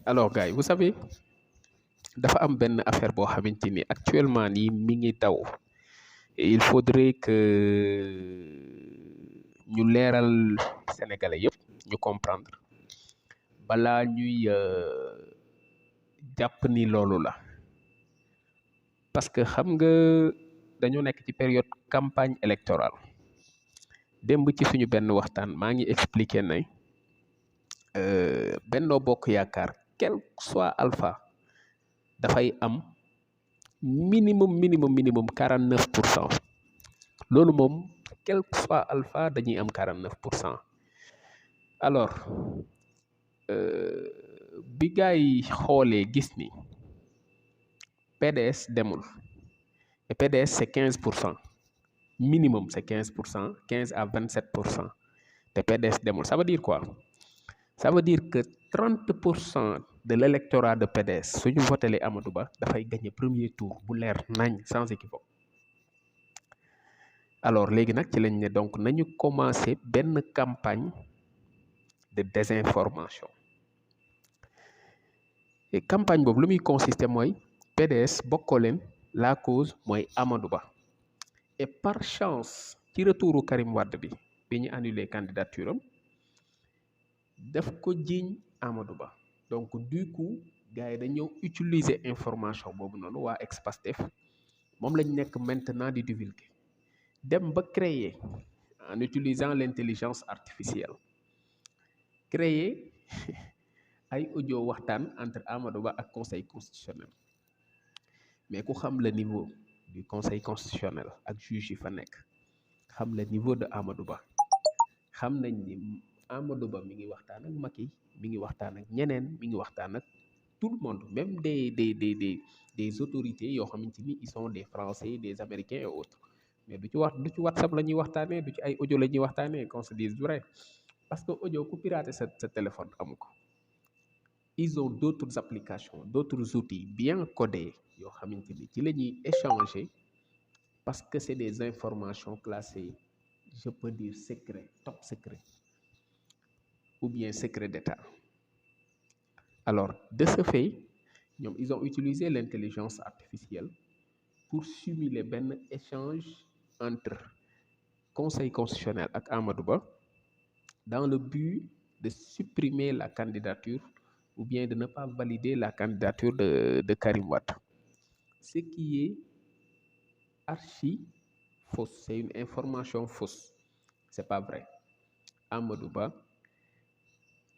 Alors gars yi vous savez dafa am benn affaire boo xamante ni actuellement nii mi ngi daw et il faudrait que ñu leeral sénégalais yëpp ñu comprendre balaa ñuy jàpp ni loolu la parce que xam nga dañoo nekk ci période campagne électorale démb ci suñu benn waxtaan maa ngi expliquer ne Benno Bokk Yaakaar quel que soit alpha dafay am minimum 49%. loolu moom quel que soit alpha dañuy am 49%. alors bi gars yi xoolee gis ni PDS demul et PDS c'est 15%. minimum c'est 15%, 15 à 27%. te PDS demul ça veut dire quoi? Ça veut dire que 30% de l'électorat de PDS suñu votelee Amadou Ba dafay gagner premier tour bu leer nañ sans équivoque. alors léegi nag ci lañ ne donc nañu commencer benn campagne de désinformation et campagne boobu lu muy consister mooy PDS bokkoo leen la cause mooy Amadou Ba et par chance ci retouru Karim Wade bi ñu annulé candidature am daf ko jiiñ Amadou Ba donc du coup gars yi dañoo utiliser information boobu noonu waa ex-Pastef moom lañ nekk maintenant di divulguer dem ba créer en utilisant l'intelligence artificielle créer ay audio waxtaan entre Amadou Ba ak conseil constitutionnel mais ku xam le niveau du conseil constitutionnel ak juge yi fa nekk xam le niveau de Amadou Ba xam nañ ni Amadou Ba mi ngi waxtaan ak Macky mi ngi waxtaan ak ñeneen mi ngi waxtaan ak tout le monde même des autorités yoo xamante ni ils sont des Français des Américains et autres mais du ci WhatsApp la ñuy waxtaanee du ci ay audio la ñuy waxtaanee qu'on se dise vrai parce que audio ku pirater sa téléphone amu ko. ils ont d'autres applications d'autres outils bien codés yoo xamante ni ci la ñuy échanger parce que c'est des informations classées je peux dire secret top secret ou bien secret d'État. alors de ce fait ñoom ils ont utilisé l'intelligence artificielle pour simuler benn échange entre conseil constitutionnel ak Amadou Ba dans le but de supprimer la candidature ou bien de ne pas valider la candidature de Karim Wade. Ce qui est archi fausse, c'est une information fausse. C'est pas vrai. Amadou Ba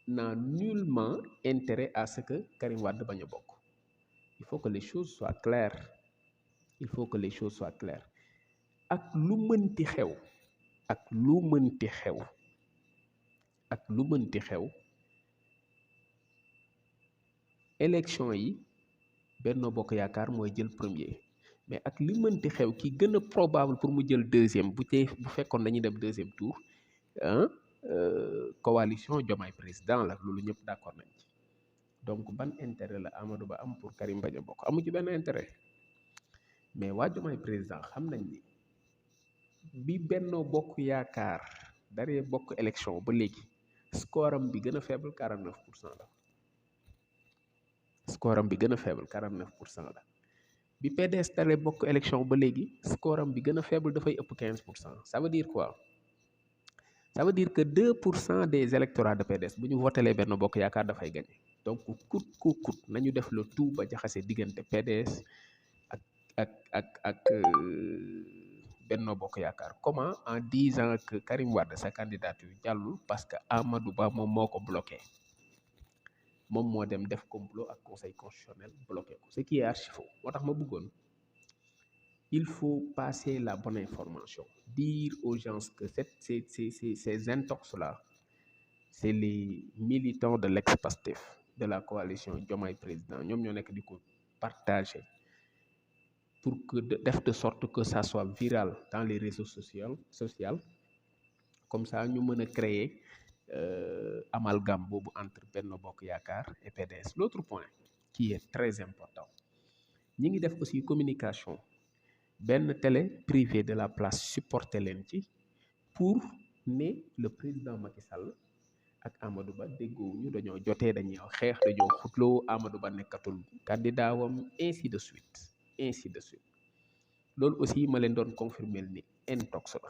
n'a nullement intérêt à ce que Karim Wade bañ a bokk. Il faut que les choses soient claires. Il faut que les choses soient claires. ak lu mënti xew ak lu mënti xew ak lu mënti xew élection yi Benno Bokk Yaakaar mooy jël premier mais ak li mënti xew ki gën a probable pour mu jël deuxième bu fekkoon dañuy dem deuxième tour coalition Diomaye président la loolu ñëpp d'accord nañ ci donc ban intérêt la Amadou Ba am pour Karim bañ a bokk amu ci benn intérêt mais waa Diomaye président xam nañ ni bi Benno Bokk Yaakaar daree bokk élection ba léegi score am bi gën a faible 49% la score am bi gën a faible 49% la bi PDS daree bokk élection ba léegi score am bi gën a faible dafay ëpp 15%. Ça veut dire quoi? Ça veut dire que 2% des électorats de PDS bu ñu votelee Benno Bokk Yaakaar dafay gagné donc coûte nañu def le tout ba jaxase diggante PDS ak Benno Bokk Yaakaar. Comment? En disant que Karim Wade sa candidature jàllul parce que Amadou Ba moom moo ko bloqué moom moo dem def complot ak conseil constitutionnel bloqué ko ce qui est archi faux. moo tax ma bëggoon il faut passer la bonne information dire aux gens que ces intox là c'est les militants de l'ex-Pastef de la coalition Diomaye président ñoom ñoo nekk di ko partager pour que def de sorte que ça soit viral dans les réseaux sociaux comme ça ñu mën a créer amalgame boobu entre Benno Bokk Yaakaar et PDS. L'autre point qui est très important ñi ngi def aussi communication benn télé privée de la place supporter leen ci pour ne le président Macky Sall ak Amadou Ba déggoowuñu dañoo jotee dañuy xeex dañoo xutloo Amadou Ba nekkatul candidat wam ainsi de suite ainsi de suite loolu aussi ma leen doon confirmer ni intox la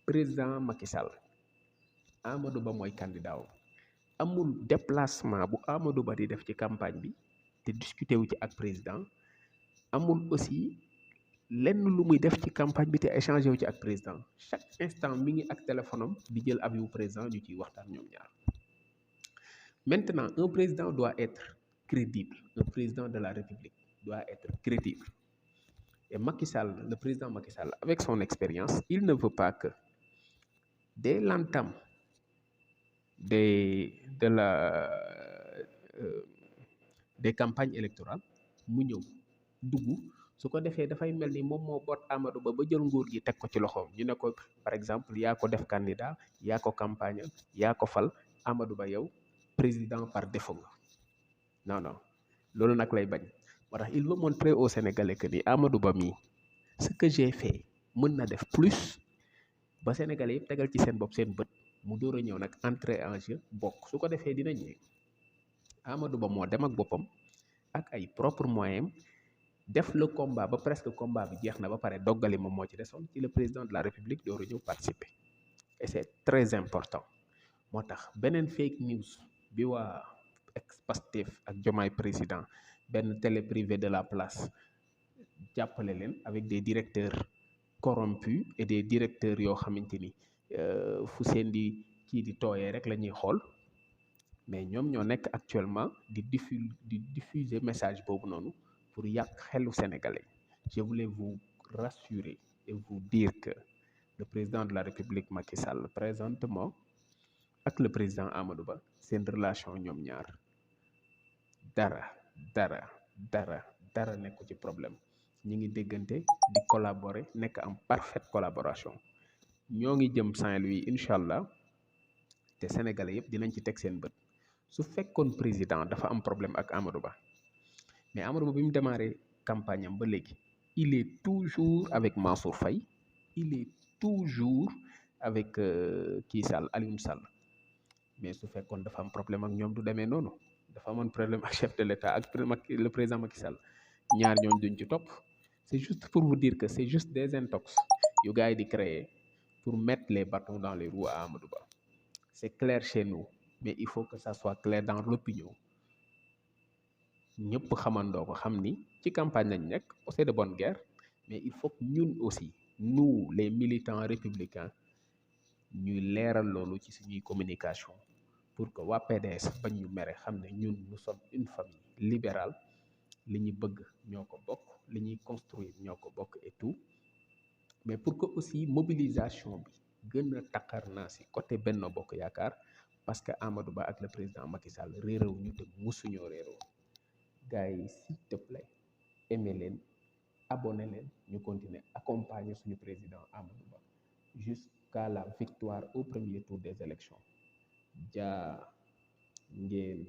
président Macky Sall Amadou Ba mooy candidat wam amul déplacement bu Amadou Ba di def ci campagne bi te discuter wu ci ak président amul aussi lenn lu muy def ci campagne bi te échangé wu ci ak président chaque instant mi ngi ak téléphone am di jël avis président ñu ciy waxtaan ñoom ñaar. Maintenant, un président doit être crédible. Un président de la République doit être crédible. Et Macky Sall, le président Macky Sall, avec son expérience, il ne veut pas que dès l'entame de la des campagnes électorales mu ñëw dugg su ko defee dafay mel ni moom moo boot Amadou Ba ba jël nguur gi teg ko ci loxoom ñu ne ko par exemple yaa ko def candidat yaa ko campagne yaa ko fal Amadou Ba yow président par défaut nga non non loolu nag lay bañ moo tax il veut montrer aux Sénégalais que ni Amadou Ba mii ce que j'ai fait mën na def plus ba Sénégalais yëpp tegal ci seen bopp seen bët mu door a ñëw nag entrer en jeu bokk su ko defee dinañ ne Amadou Ba moo dem ak boppam ak ay propres moyens def le combat ba presque combat bi jeex na ba pare doggali moom moo ci desoon ci le président de la République door a ñëw participer et c'est très important moo tax beneen fake news bi waa ex-Pastef ak Diomaye président benn télé privée de la place jàppale leen avec des directeurs corrompus et des directeurs yoo xamante ni fu seen di kii di tooyee rek la ñuy xool mais ñoom ñoo nekk actuellement di diffuser message boobu noonu pour yàq xelu sénégalais je voulais vous rassurer et vous dire que le président de la République Macky Sall présentement ak le président Amadou Ba seen relation ñoom ñaar dara nekku ci problème ñi ngi déggante di collaborer nekk en parfaite collaboration ñoo ngi jëm Saint-Louis incha allah te sénégalais yëpp dinañ ci teg seen bët su fekkoon président dafa am problème ak Amadou Ba mais Amadou Ba bi mu démarré campagne am ba léegi il est toujours avec Mansour Faye il est toujours avec kii Sall Alioune Sall mais su fekkoon dafa am problème ak ñoom du demee noonu dafa amoon problème ak chef de l'État ak le président Macky Sall ñaar ñooñ duñ ci topp c'est juste pour vous dire que c'est juste des intox yu gars yi di créer pour mettre les bâtons dans les roues à Amadou Ba c'est clair chez nous mais il faut que ça soit clair dans l'opinion ñëpp xamandoo ko xam ni ci campagne lañ nekk c'est de bonne guerre mais il faut que ñun aussi nous les militants républicains ñuy leeral loolu ci suñuy communication pour que waa PDS bañ ñu mere xam ne ñun nous sommes une famille libérale li ñu bëgg ñoo ko bokk li ñuy construire ñoo ko bokk et tout mais pour que aussi mobilisation bi gën a taqar naa si côté Benno Bokk Yaakaar parce que Amadou Ba ak le président Macky Sall réeréw ñu te musuñoo réeroo gars yi s'il te plaît aimé leen abonné leen ñu continuer accompagner suñu président Amadou Ba jusqu'à la victoire au premier tour des élections jaa ngeen